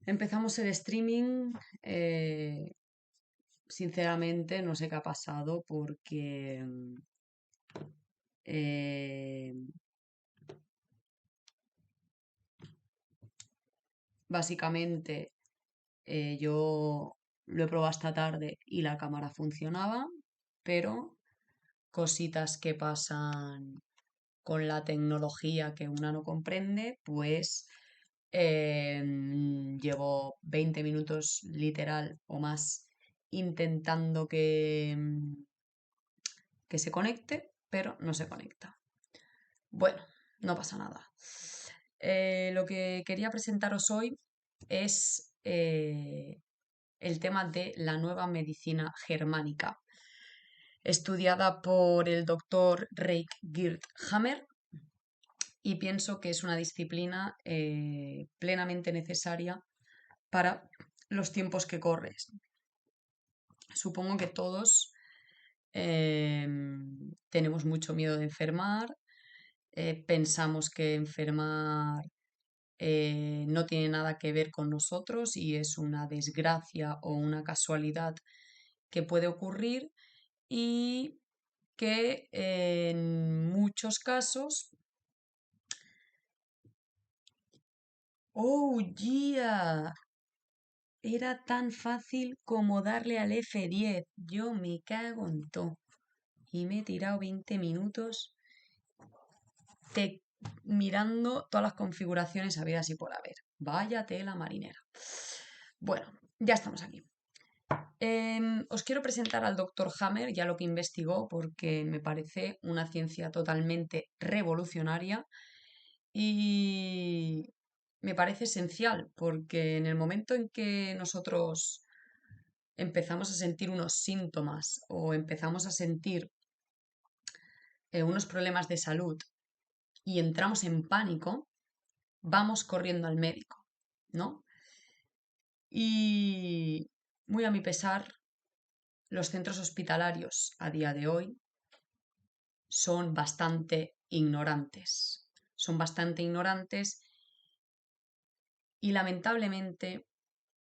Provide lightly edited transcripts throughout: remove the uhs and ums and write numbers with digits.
Empezamos el streaming, sinceramente no sé qué ha pasado porque eh, básicamente yo lo he probado esta tarde y la cámara funcionaba, pero cositas que pasan con la tecnología que una no comprende, pues llevo 20 minutos literal o más intentando que se conecte, pero no se conecta. Bueno, no pasa nada. Lo que quería presentaros hoy es el tema de la nueva medicina germánica, estudiada por el doctor Reik Geert Hammer, y pienso que es una disciplina plenamente necesaria para los tiempos que corres. Supongo que todos tenemos mucho miedo de enfermar, pensamos que enfermar no tiene nada que ver con nosotros y es una desgracia o una casualidad que puede ocurrir y que en muchos casos... ¡Oh, yeah! Era tan fácil como darle al F10. Yo me cago en todo. Y me he tirado 20 minutos te- mirando todas las configuraciones habidas y por haber. Vaya tela marinera. Bueno, ya estamos aquí. Os quiero presentar al doctor Hammer y a lo que investigó porque me parece una ciencia totalmente revolucionaria y me parece esencial porque en el momento en que nosotros empezamos a sentir unos síntomas o empezamos a sentir unos problemas de salud y entramos en pánico, vamos corriendo al médico, ¿no? Y muy a mi pesar, los centros hospitalarios a día de hoy son bastante ignorantes. Son bastante ignorantes y lamentablemente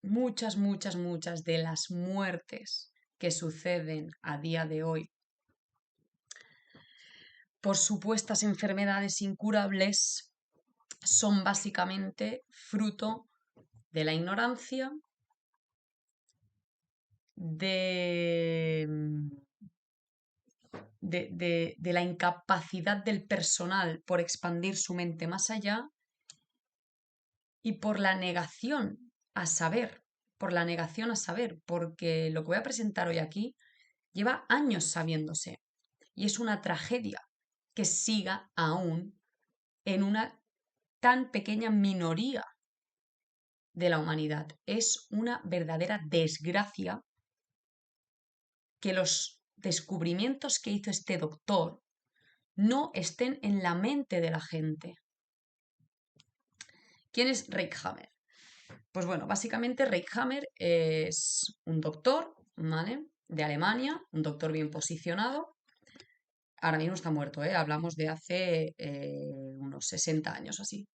muchas de las muertes que suceden a día de hoy por supuestas enfermedades incurables son básicamente fruto de la ignorancia, de, de la incapacidad del personal por expandir su mente más allá y por la negación a saber, por la negación a saber, porque lo que voy a presentar hoy aquí lleva años sabiéndose y es una tragedia que siga aún en una tan pequeña minoría de la humanidad. Es una verdadera desgracia que los descubrimientos que hizo este doctor no estén en la mente de la gente. ¿Quién es Reik Hammer? Pues bueno, básicamente Reik Hammer es un doctor, ¿vale? De Alemania, un doctor bien posicionado. Ahora mismo está muerto, ¿eh? Hablamos de hace unos 60 años así.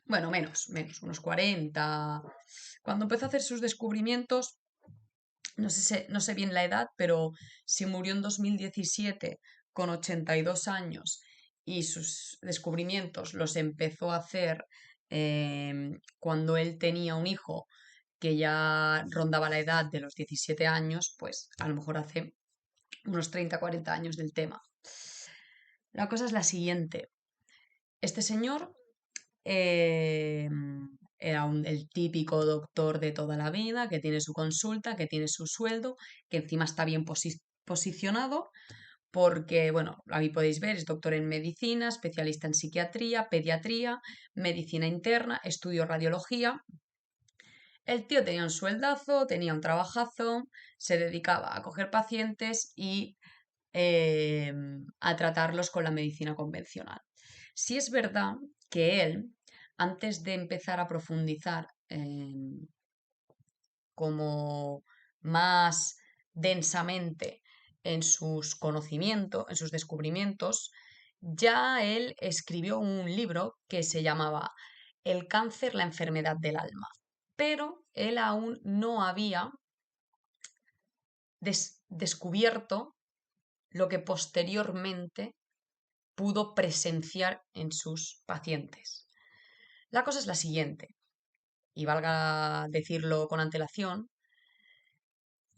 Bueno, menos, unos 40. Cuando empezó a hacer sus descubrimientos, no sé bien la edad, pero si murió en 2017 con 82 años y sus descubrimientos los empezó a hacer cuando él tenía un hijo que ya rondaba la edad de los 17 años, pues a lo mejor hace unos 30 40 años del tema. La cosa es la siguiente. Este señor eh, era el típico doctor de toda la vida, que tiene su consulta, que tiene su sueldo, que encima está bien posicionado, porque, bueno, ahí podéis ver, es doctor en medicina, especialista en psiquiatría, pediatría, medicina interna, estudio radiología. El tío tenía un sueldazo, tenía un trabajazo, se dedicaba a coger pacientes y eh, a tratarlos con la medicina convencional. Sí es verdad que él, antes de empezar a profundizar como más densamente en sus conocimientos, en sus descubrimientos, ya él escribió un libro que se llamaba el cáncer la enfermedad del alma, pero él aún no había descubierto lo que posteriormente pudo presenciar en sus pacientes. La cosa es la siguiente, y valga decirlo con antelación,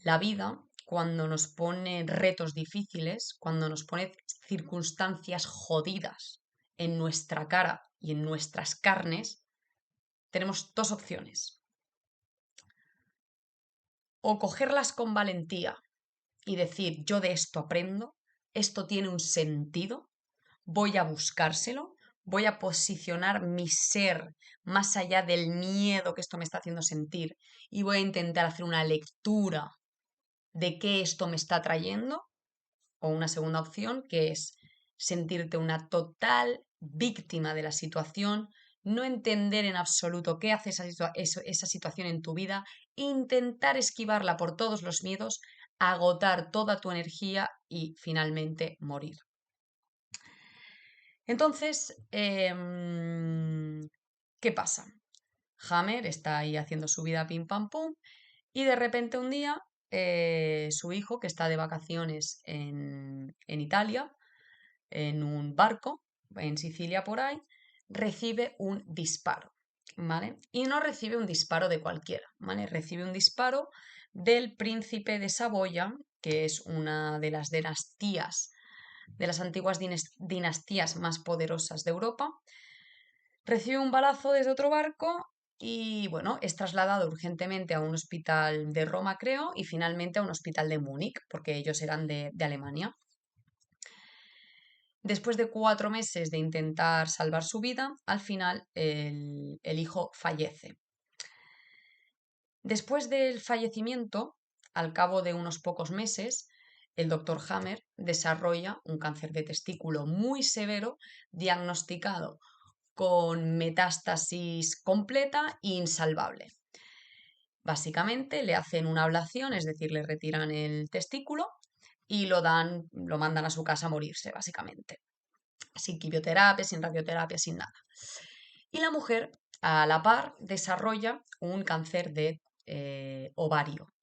la vida, cuando nos pone retos difíciles, cuando nos pone circunstancias jodidas en nuestra cara y en nuestras carnes, tenemos dos opciones. O cogerlas con valentía y decir, yo de esto aprendo, esto tiene un sentido, voy a buscárselo, voy a posicionar mi ser más allá del miedo que esto me está haciendo sentir y voy a intentar hacer una lectura de qué esto me está trayendo, o una segunda opción que es sentirte una total víctima de la situación, no entender en absoluto qué hace esa situación en tu vida, intentar esquivarla por todos los miedos, agotar toda tu energía y finalmente morir. Entonces, ¿qué pasa? Hammer está ahí haciendo su vida pim pam pum y de repente un día su hijo, que está de vacaciones en Italia, en un barco, en Sicilia por ahí, recibe un disparo, ¿vale? Y no recibe un disparo de cualquiera, ¿vale? Recibe un disparo del príncipe de Saboya, que es una de las dinastías, de las antiguas dinastías más poderosas de Europa. Recibe un balazo desde otro barco y, bueno, es trasladado urgentemente a un hospital de Roma, creo, y finalmente a un hospital de Múnich, porque ellos eran de Alemania. Después de 4 meses de intentar salvar su vida, al final el hijo fallece. Después del fallecimiento, al cabo de unos pocos meses, el doctor Hammer desarrolla un cáncer de testículo muy severo, diagnosticado con metástasis completa e insalvable. Básicamente le hacen una ablación, es decir, le retiran el testículo y lo mandan a su casa a morirse, básicamente. Sin quimioterapia, sin radioterapia, sin nada. Y la mujer, a la par, desarrolla un cáncer de ovario.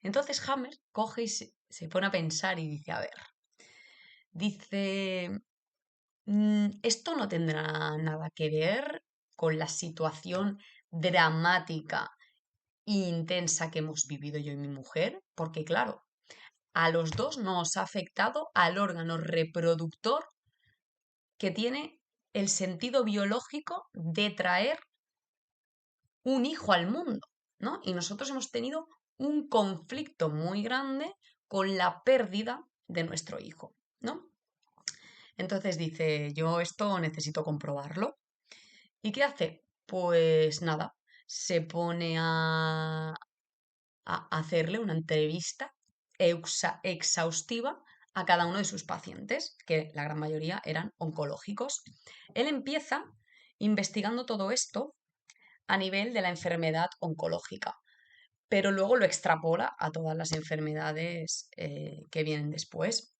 Entonces Hammer coge y se pone a pensar y dice, a ver, dice, esto no tendrá nada que ver con la situación dramática e intensa que hemos vivido yo y mi mujer, porque claro, a los dos nos ha afectado al órgano reproductor que tiene el sentido biológico de traer un hijo al mundo, ¿no? Y nosotros hemos tenido un conflicto muy grande con la pérdida de nuestro hijo, ¿no? Entonces dice, yo esto necesito comprobarlo. ¿Y qué hace? Pues nada, se pone a hacerle una entrevista exhaustiva a cada uno de sus pacientes, que la gran mayoría eran oncológicos. Él empieza investigando todo esto a nivel de la enfermedad oncológica, pero luego lo extrapola a todas las enfermedades que vienen después.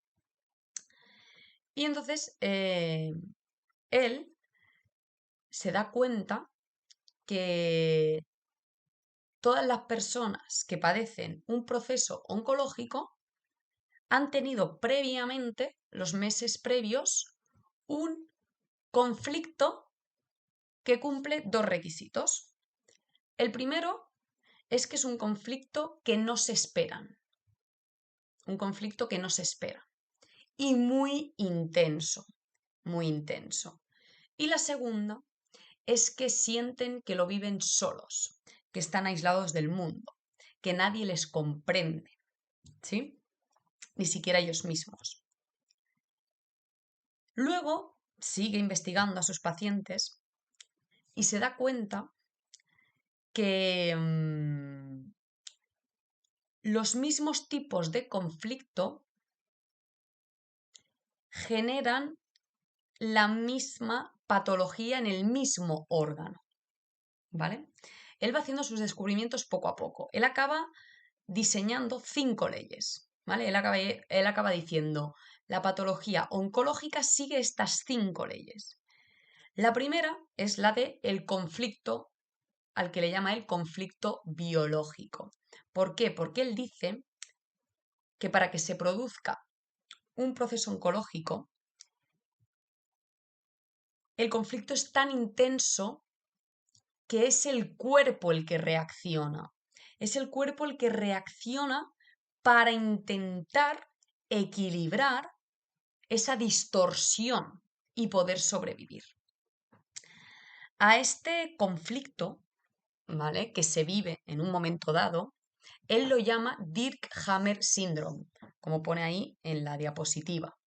Y entonces él se da cuenta que todas las personas que padecen un proceso oncológico han tenido previamente, los meses previos, un conflicto que cumple dos requisitos. El primero es que es un conflicto que no se esperan, un conflicto que no se espera y muy intenso, muy intenso. Y la segunda es que sienten que lo viven solos, que están aislados del mundo, que nadie les comprende, ¿sí? Ni siquiera ellos mismos. Luego sigue investigando a sus pacientes y se da cuenta que los mismos tipos de conflicto generan la misma patología en el mismo órgano, ¿vale? Él va haciendo sus descubrimientos poco a poco. Él acaba diseñando 5 leyes, ¿vale? Él acaba diciendo, la patología oncológica sigue estas 5 leyes. La primera es la de el conflicto, al que le llama el conflicto biológico. ¿Por qué? Porque él dice que para que se produzca un proceso oncológico, el conflicto es tan intenso que es el cuerpo el que reacciona. Es el cuerpo el que reacciona para intentar equilibrar esa distorsión y poder sobrevivir. A este conflicto, ¿vale?, que se vive en un momento dado, él lo llama Dirkhammer Syndrome, como pone ahí en la diapositiva,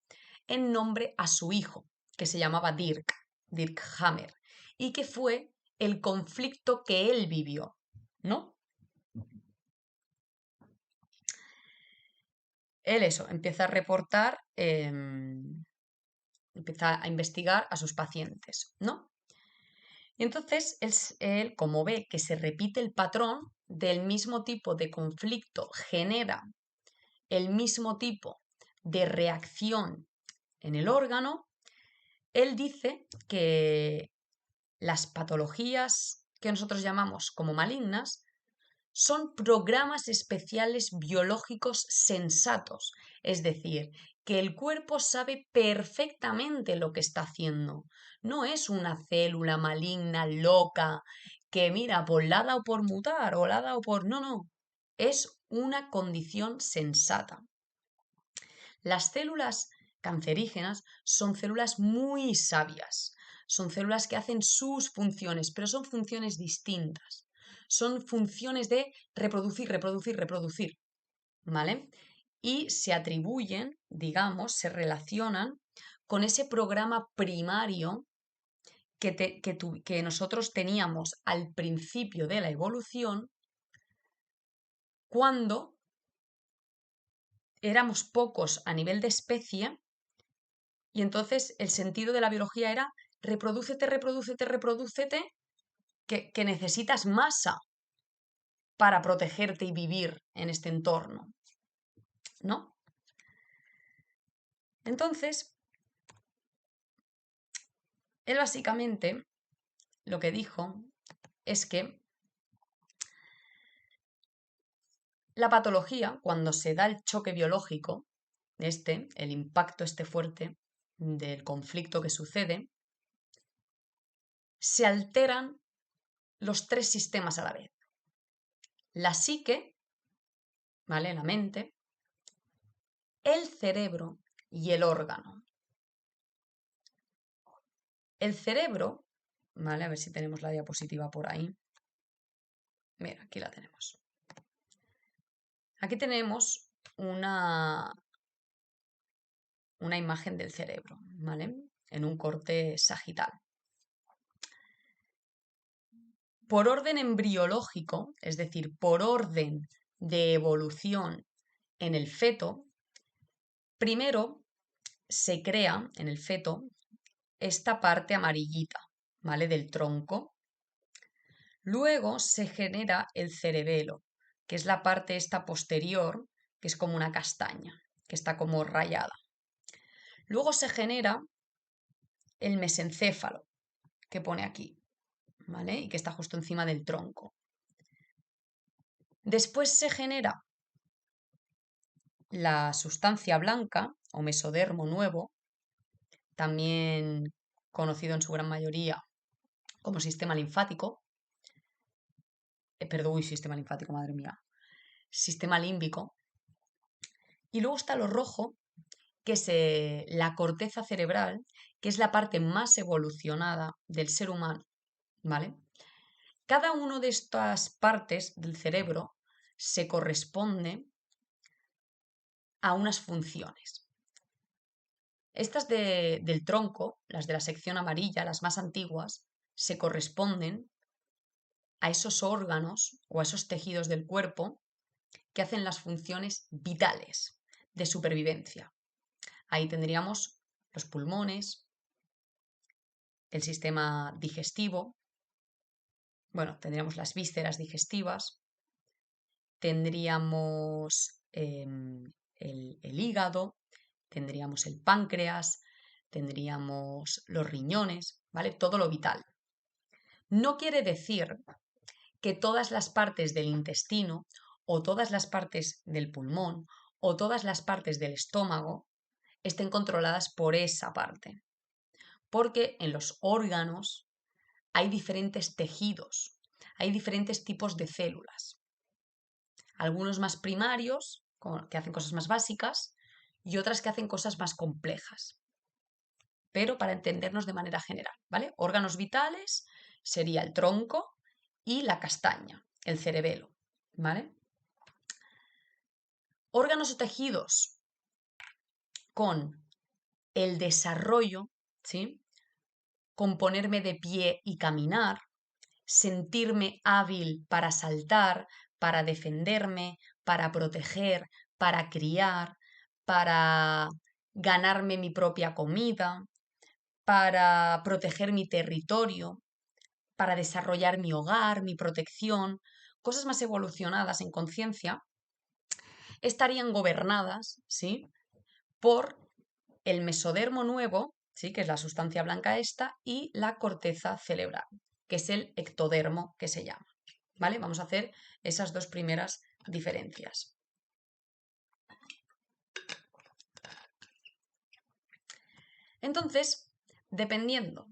en nombre a su hijo, que se llamaba Dirk Hammer, y que fue el conflicto que él vivió, ¿no? Él eso, empieza a reportar, empieza a investigar a sus pacientes, ¿no? Y entonces él, como ve que se repite el patrón del mismo tipo de conflicto, genera el mismo tipo de reacción en el órgano, él dice que las patologías que nosotros llamamos como malignas son programas especiales biológicos sensatos, es decir, que el cuerpo sabe perfectamente lo que está haciendo. No es una célula maligna loca que mira, por la ha dado por mutar o la ha dado por... No, no, es una condición sensata. Las células cancerígenas son células muy sabias, son células que hacen sus funciones, pero son funciones distintas. Son funciones de reproducir, reproducir, reproducir, ¿vale? Y se atribuyen, digamos, se relacionan con ese programa primario que nosotros teníamos al principio de la evolución, cuando éramos pocos a nivel de especie. Y entonces el sentido de la biología era reprodúcete, reprodúcete, reprodúcete, que necesitas masa para protegerte y vivir en este entorno, ¿no? Entonces, él básicamente lo que dijo es que la patología, cuando se da el choque biológico, el impacto fuerte del conflicto que sucede, se alteran los tres sistemas a la vez. La psique, ¿vale?, la mente, el cerebro y el órgano. El cerebro, ¿vale? A ver si tenemos la diapositiva por ahí. Mira, aquí la tenemos. Aquí tenemos una imagen del cerebro, ¿vale?, en un corte sagital. Por orden embriológico, es decir, por orden de evolución en el feto, primero se crea en el feto esta parte amarillita, ¿vale?, del tronco. Luego se genera el cerebelo, que es la parte esta posterior, que es como una castaña, que está como rayada. Luego se genera el mesencéfalo, que pone aquí, ¿vale?, y que está justo encima del tronco. Después se genera la sustancia blanca o mesodermo nuevo, también conocido en su gran mayoría como sistema linfático. Sistema linfático, madre mía. Sistema límbico. Y luego está lo rojo, que es la corteza cerebral, que es la parte más evolucionada del ser humano, ¿vale? Cada una de estas partes del cerebro se corresponde a unas funciones. Estas del tronco, las de la sección amarilla, las más antiguas, se corresponden a esos órganos o a esos tejidos del cuerpo que hacen las funciones vitales de supervivencia. Ahí tendríamos los pulmones, el sistema digestivo, bueno, tendríamos las vísceras digestivas, tendríamos el hígado, tendríamos el páncreas, tendríamos los riñones. ¿vale? Todo lo vital. No quiere decir que todas las partes del intestino o todas las partes del pulmón o todas las partes del estómago estén controladas por esa parte, porque en los órganos hay diferentes tejidos, hay diferentes tipos de células, algunos más primarios, que hacen cosas más básicas, y otras que hacen cosas más complejas, pero para entendernos de manera general, ¿vale? Órganos vitales sería el tronco y la castaña, el cerebelo, ¿vale? Órganos o tejidos con el desarrollo, ¿sí? Con ponerme de pie y caminar, sentirme hábil para saltar, para defenderme, para proteger, para criar, para ganarme mi propia comida, para proteger mi territorio, para desarrollar mi hogar, mi protección, cosas más evolucionadas en conciencia, estarían gobernadas, ¿sí? Por el mesodermo nuevo, ¿sí? Que es la sustancia blanca esta, y la corteza cerebral, que es el ectodermo que se llama. ¿Vale? Vamos a hacer esas dos primeras diferencias. Entonces, dependiendo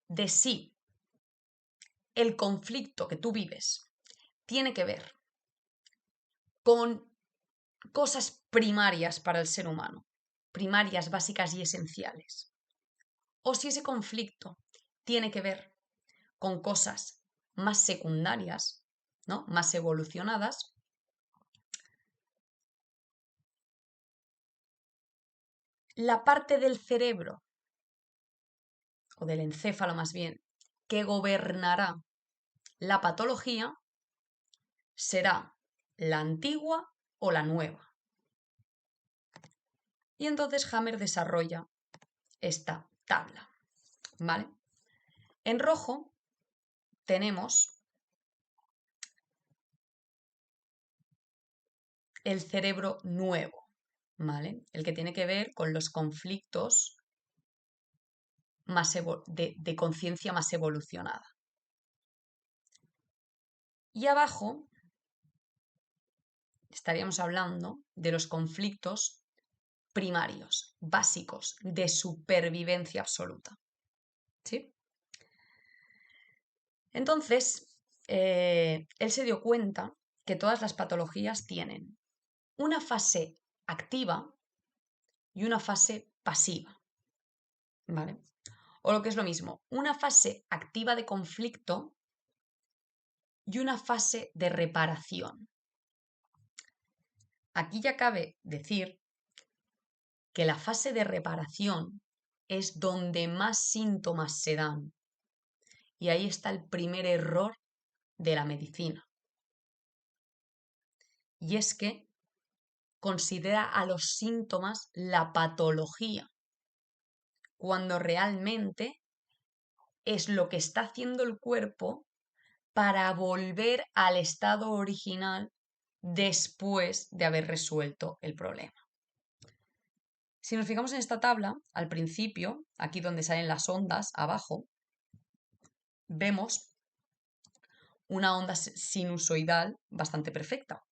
de si el conflicto que tú vives tiene que ver con cosas primarias para el ser humano, primarias, básicas y esenciales, o si ese conflicto tiene que ver con cosas más secundarias, ¿no? Más evolucionadas, la parte del cerebro, o del encéfalo más bien, que gobernará la patología será la antigua o la nueva. Y entonces Hammer desarrolla esta tabla, ¿vale? En rojo tenemos el cerebro nuevo, ¿vale? El que tiene que ver con los conflictos más de conciencia más evolucionada. Y abajo estaríamos hablando de los conflictos primarios, básicos, de supervivencia absoluta. ¿Sí? Entonces, él se dio cuenta que todas las patologías tienen una fase activa y una fase pasiva, ¿vale? O lo que es lo mismo, una fase activa de conflicto y una fase de reparación. Aquí ya cabe decir que la fase de reparación es donde más síntomas se dan. Y ahí está el primer error de la medicina. Y es que considera a los síntomas la patología, cuando realmente es lo que está haciendo el cuerpo para volver al estado original después de haber resuelto el problema. Si nos fijamos en esta tabla, al principio, aquí donde salen las ondas, abajo, vemos una onda sinusoidal bastante perfecta.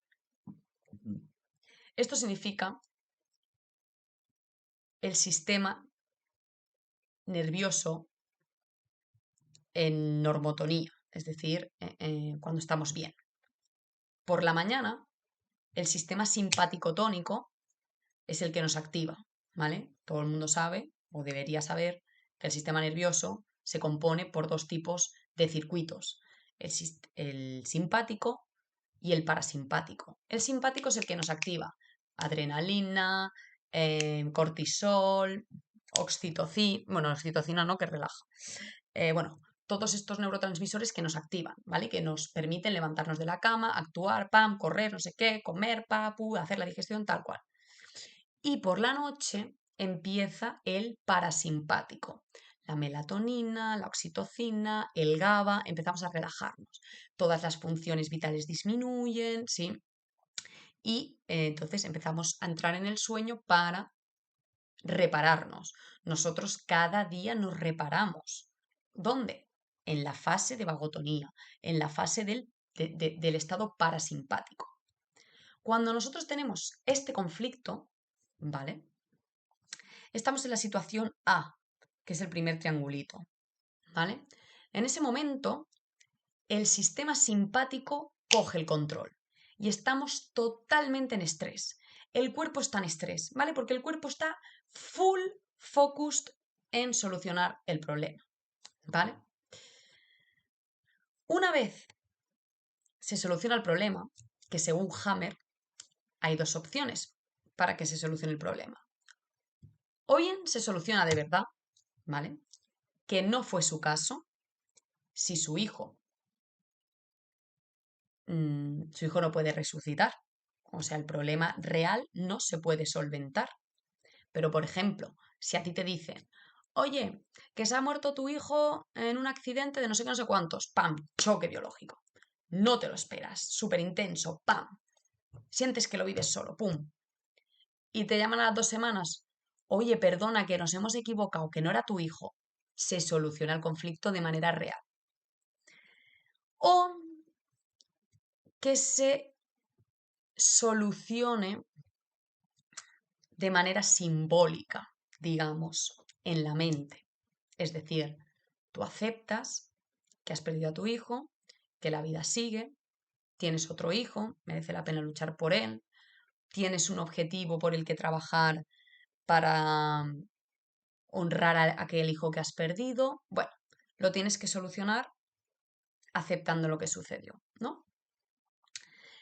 Esto significa el sistema nervioso en normotonía, es decir, cuando estamos bien. Por la mañana, el sistema simpático tónico es el que nos activa, ¿vale? Todo el mundo sabe, o debería saber, que el sistema nervioso se compone por dos tipos de circuitos, el simpático y el parasimpático. El simpático es el que nos activa adrenalina, cortisol, oxitocina, bueno, oxitocina no, que relaja. Bueno, todos estos neurotransmisores que nos activan, ¿vale? Que nos permiten levantarnos de la cama, actuar, pam, correr, no sé qué, comer, papu, hacer la digestión, tal cual. Y por la noche empieza el parasimpático. La melatonina, la oxitocina, el GABA, empezamos a relajarnos. Todas las funciones vitales disminuyen, ¿sí? Y entonces empezamos a entrar en el sueño para repararnos. Nosotros cada día nos reparamos. ¿Dónde? En la fase de vagotonía, en la fase del estado parasimpático. Cuando nosotros tenemos este conflicto, ¿vale? Estamos en la situación A, que es el primer triangulito, ¿vale? En ese momento, el sistema simpático coge el control y estamos totalmente en estrés. El cuerpo está en estrés, ¿vale? Porque el cuerpo está full focused en solucionar el problema, ¿vale? Una vez se soluciona el problema, que según Hammer hay dos opciones para que se solucione el problema. O bien se soluciona de verdad, ¿vale? Que no fue su caso, si su hijo no puede resucitar. O sea, el problema real no se puede solventar. Pero, por ejemplo, si a ti te dicen, oye, que se ha muerto tu hijo en un accidente de no sé qué, no sé cuántos, ¡pam! Choque biológico. No te lo esperas, súper intenso, ¡pam! Sientes que lo vives solo, ¡pum! Y te llaman a las 2 semanas, oye, perdona, que nos hemos equivocado, que no era tu hijo. Se soluciona el conflicto de manera real. O que se solucione de manera simbólica, digamos, en la mente. Es decir, tú aceptas que has perdido a tu hijo, que la vida sigue, tienes otro hijo, merece la pena luchar por él, tienes un objetivo por el que trabajar para honrar a aquel hijo que has perdido. Bueno, lo tienes que solucionar aceptando lo que sucedió, ¿no?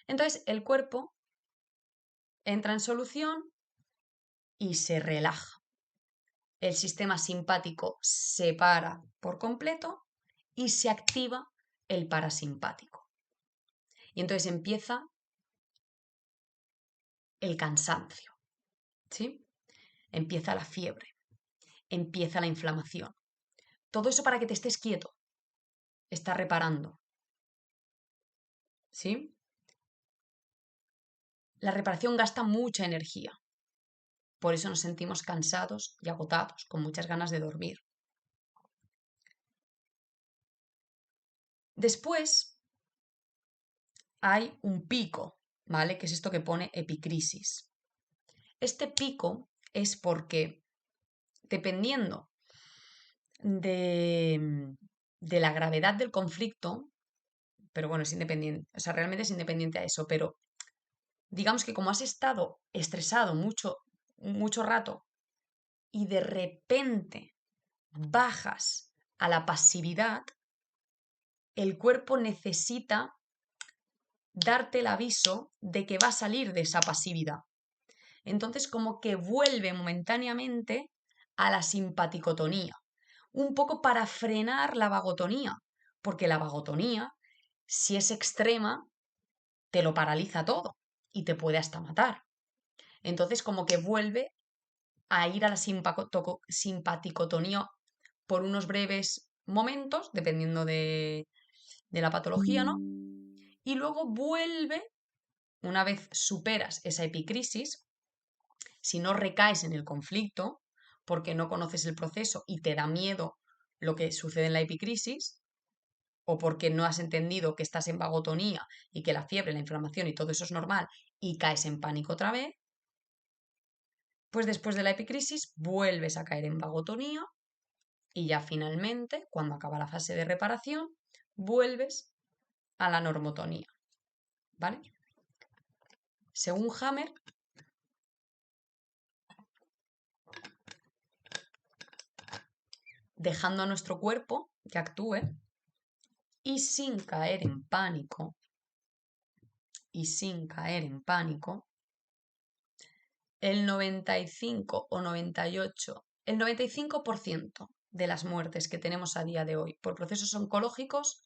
Entonces el cuerpo entra en solución y se relaja. El sistema simpático se para por completo y se activa el parasimpático. Y entonces empieza el cansancio, ¿sí? Empieza la fiebre, empieza la inflamación. Todo eso para que te estés quieto, está reparando, ¿sí? La reparación gasta mucha energía, por eso nos sentimos cansados y agotados, con muchas ganas de dormir. Después hay un pico, ¿vale? Que es esto que pone epicrisis. Este pico es porque, dependiendo de la gravedad del conflicto, pero bueno, es independiente, o sea, realmente es independiente a eso, pero digamos que como has estado estresado mucho rato y de repente bajas a la pasividad, el cuerpo necesita darte el aviso de que va a salir de esa pasividad. Entonces, como que vuelve momentáneamente a la simpaticotonía, un poco para frenar la vagotonía, porque la vagotonía, si es extrema, te lo paraliza todo y te puede hasta matar. Entonces, como que vuelve a ir a la simpaticotonía por unos breves momentos, dependiendo de la patología, ¿no? Y luego vuelve, una vez superas esa epicrisis, si no recaes en el conflicto, porque no conoces el proceso y te da miedo lo que sucede en la epicrisis, o porque no has entendido que estás en vagotonía y que la fiebre, la inflamación y todo eso es normal y caes en pánico otra vez, pues después de la epicrisis vuelves a caer en vagotonía y ya finalmente, cuando acaba la fase de reparación, vuelves a la normotonía, ¿vale? Según Hammer, dejando a nuestro cuerpo que actúe y sin caer en pánico, el 95 o 98, el 95% de las muertes que tenemos a día de hoy por procesos oncológicos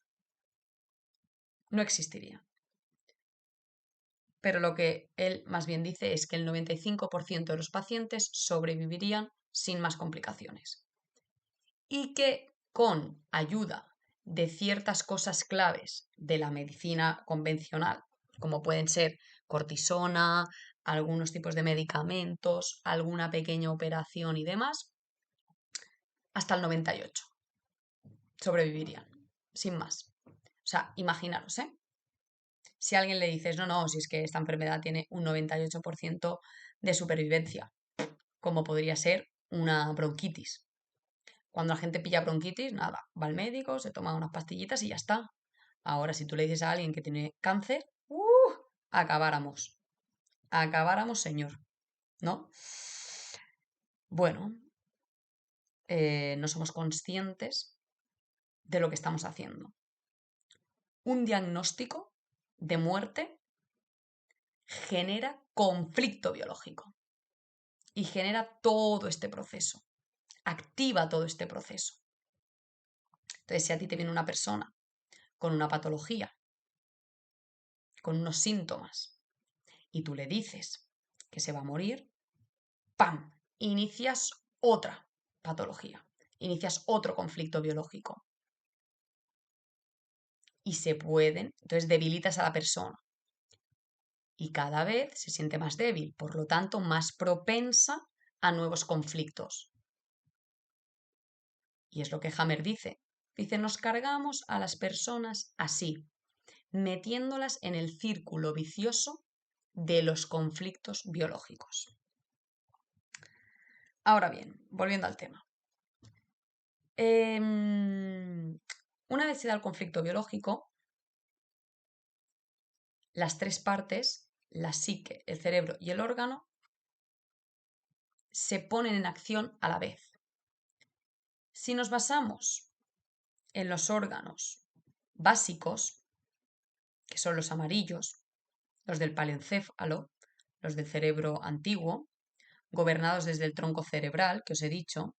no existirían. Pero lo que él más bien dice es que el 95% de los pacientes sobrevivirían sin más complicaciones. Y que con ayuda de ciertas cosas claves de la medicina convencional, como pueden ser cortisona, algunos tipos de medicamentos, alguna pequeña operación y demás, hasta el 98. sobrevivirían, sin más. O sea, imaginaros, ¿eh? Si a alguien le dices, no, no, si es que esta enfermedad tiene un 98% de supervivencia, como podría ser una bronquitis. Cuando la gente pilla bronquitis, nada, va al médico, se toma unas pastillitas y ya está. Ahora, si tú le dices a alguien que tiene cáncer, acabáramos. Acabáramos, señor, ¿no? Bueno, no somos conscientes de lo que estamos haciendo. Un diagnóstico de muerte genera conflicto biológico y genera todo este proceso, activa todo este proceso. Entonces, si a ti te viene una persona con una patología, con unos síntomas, y tú le dices que se va a morir, ¡pam! Inicias otra patología, inicias otro conflicto biológico. Y se pueden, entonces debilitas a la persona. Y cada vez se siente más débil, por lo tanto, más propensa a nuevos conflictos. Y es lo que Hammer dice. Dice, nos cargamos a las personas así, metiéndolas en el círculo vicioso de los conflictos biológicos. Ahora bien, volviendo al tema. Una vez se da el conflicto biológico, las tres partes, la psique, el cerebro y el órgano, se ponen en acción a la vez. Si nos basamos en los órganos básicos, que son los amarillos, los del paleoencéfalo, los del cerebro antiguo, gobernados desde el tronco cerebral, que os he dicho,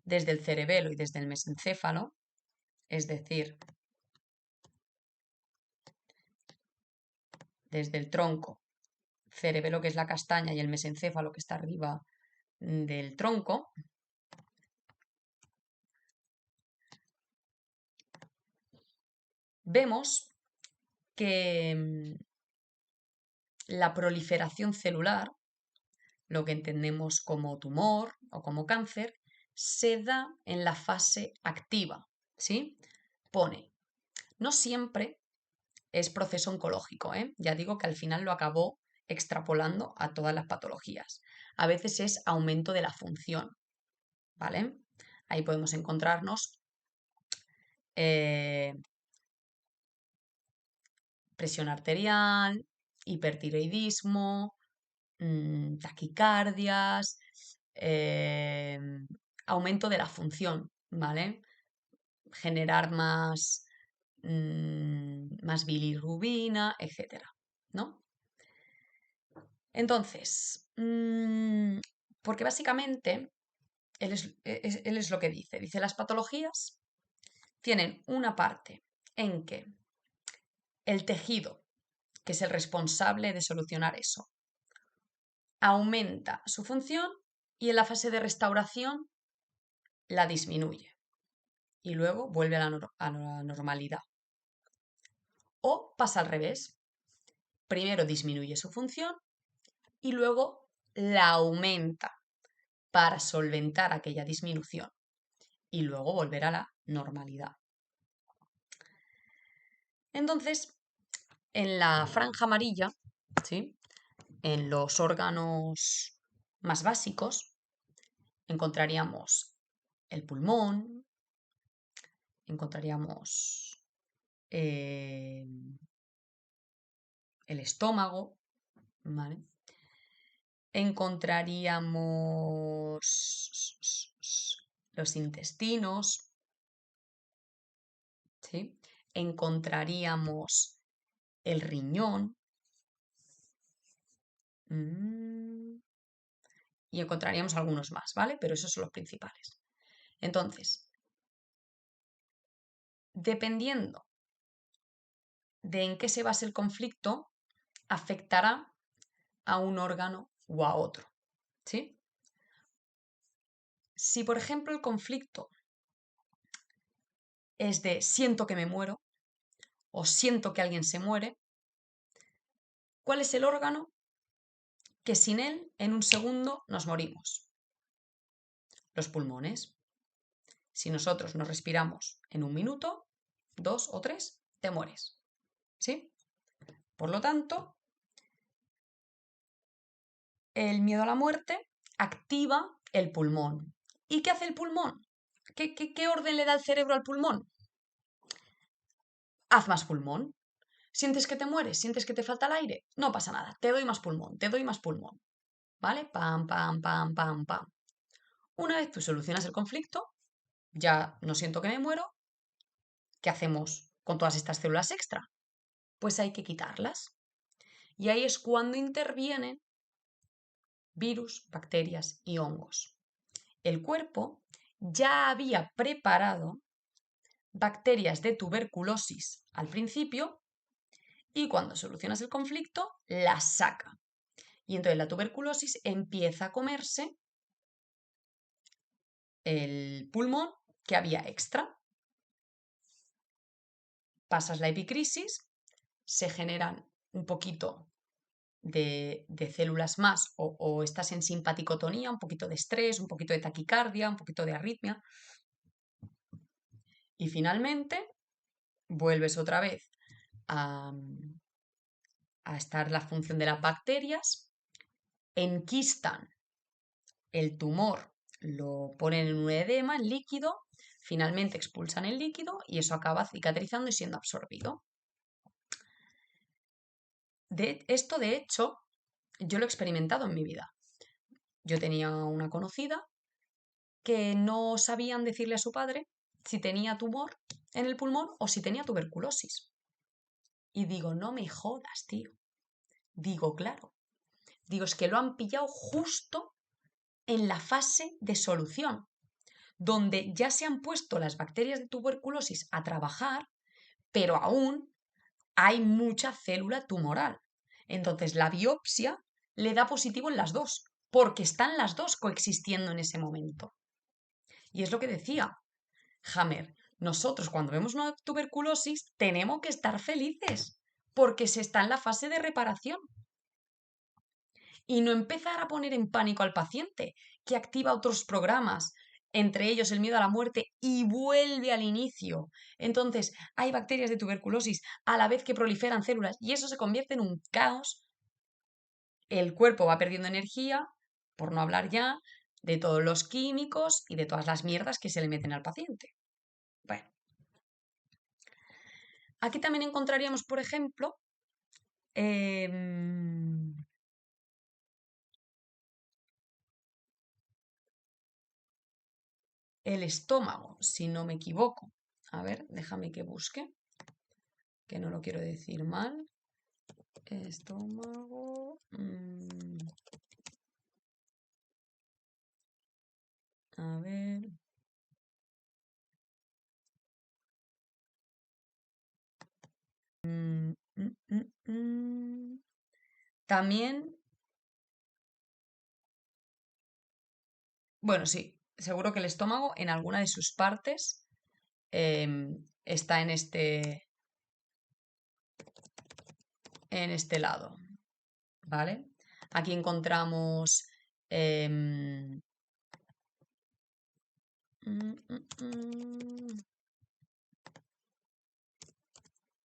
desde el cerebelo y desde el mesencéfalo, es decir, desde el tronco, cerebelo que es la castaña y el mesencéfalo que está arriba del tronco, vemos que la proliferación celular, lo que entendemos como tumor o como cáncer, se da en la fase activa, ¿sí? Pone, no siempre es proceso oncológico, ¿eh? Ya digo que al final lo acabó extrapolando a todas las patologías. A veces es aumento de la función, ¿vale? Ahí podemos encontrarnos presión arterial, hipertiroidismo, taquicardias, aumento de la función, ¿vale? Generar más bilirrubina, etcétera, ¿no? Entonces, porque básicamente él es lo que dice, las patologías tienen una parte en que el tejido, que es el responsable de solucionar eso, aumenta su función y en la fase de restauración la disminuye y luego vuelve a la normalidad. O pasa al revés. Primero disminuye su función y luego la aumenta para solventar aquella disminución y luego volver a la normalidad. Entonces, en la franja amarilla, ¿sí?, en los órganos más básicos, encontraríamos el pulmón, encontraríamos el estómago, ¿vale? Encontraríamos los intestinos, ¿sí? Encontraríamos el riñón y encontraríamos algunos más, ¿vale? Pero esos son los principales. Entonces, dependiendo de en qué se base el conflicto, afectará a un órgano o a otro, ¿sí? Si, por ejemplo, el conflicto es de siento que me muero o siento que alguien se muere, ¿cuál es el órgano que sin él en un segundo nos morimos? Los pulmones. Si nosotros no respiramos en 1 minuto, 2 o 3, te mueres. ¿Sí? Por lo tanto, el miedo a la muerte activa el pulmón. ¿Y qué hace el pulmón? ¿Qué orden le da el cerebro al pulmón? Haz más pulmón. ¿Sientes que te mueres? ¿Sientes que te falta el aire? No pasa nada, te doy más pulmón, te doy más pulmón. ¿Vale? Pam, pam, pam, pam, pam. Una vez tú solucionas el conflicto, ya no siento que me muero, ¿qué hacemos con todas estas células extra? Pues hay que quitarlas. Y ahí es cuando intervienen virus, bacterias y hongos. El cuerpo ya había preparado bacterias de tuberculosis al principio y cuando solucionas el conflicto, las saca. Y entonces la tuberculosis empieza a comerse el pulmón que había extra. Pasas la epicrisis, se generan un poquito de células más o estás en simpaticotonía, un poquito de estrés, un poquito de taquicardia, un poquito de arritmia. Y finalmente vuelves otra vez a estar la función de las bacterias, enquistan el tumor, lo ponen en un edema, en líquido, finalmente expulsan el líquido y eso acaba cicatrizando y siendo absorbido. Esto, de hecho, yo lo he experimentado en mi vida. Yo tenía una conocida que no sabían decirle a su padre si tenía tumor en el pulmón o si tenía tuberculosis. Y digo, no me jodas, tío. Digo, claro. Digo, es que lo han pillado justo en la fase de solución, donde ya se han puesto las bacterias de tuberculosis a trabajar, pero aún hay mucha célula tumoral. Entonces la biopsia le da positivo en las dos, porque están las dos coexistiendo en ese momento. Y es lo que decía Hammer, nosotros cuando vemos una tuberculosis tenemos que estar felices, porque se está en la fase de reparación. Y no empezar a poner en pánico al paciente, que activa otros programas, entre ellos el miedo a la muerte, y vuelve al inicio. Entonces, hay bacterias de tuberculosis a la vez que proliferan células y eso se convierte en un caos. El cuerpo va perdiendo energía, por no hablar ya de todos los químicos y de todas las mierdas que se le meten al paciente. Bueno, aquí también encontraríamos, por ejemplo, el estómago, si no me equivoco. A ver, déjame que busque, que no lo quiero decir mal. Estómago. A ver. También, bueno, sí, seguro que el estómago en alguna de sus partes está en este lado, ¿vale? Aquí encontramos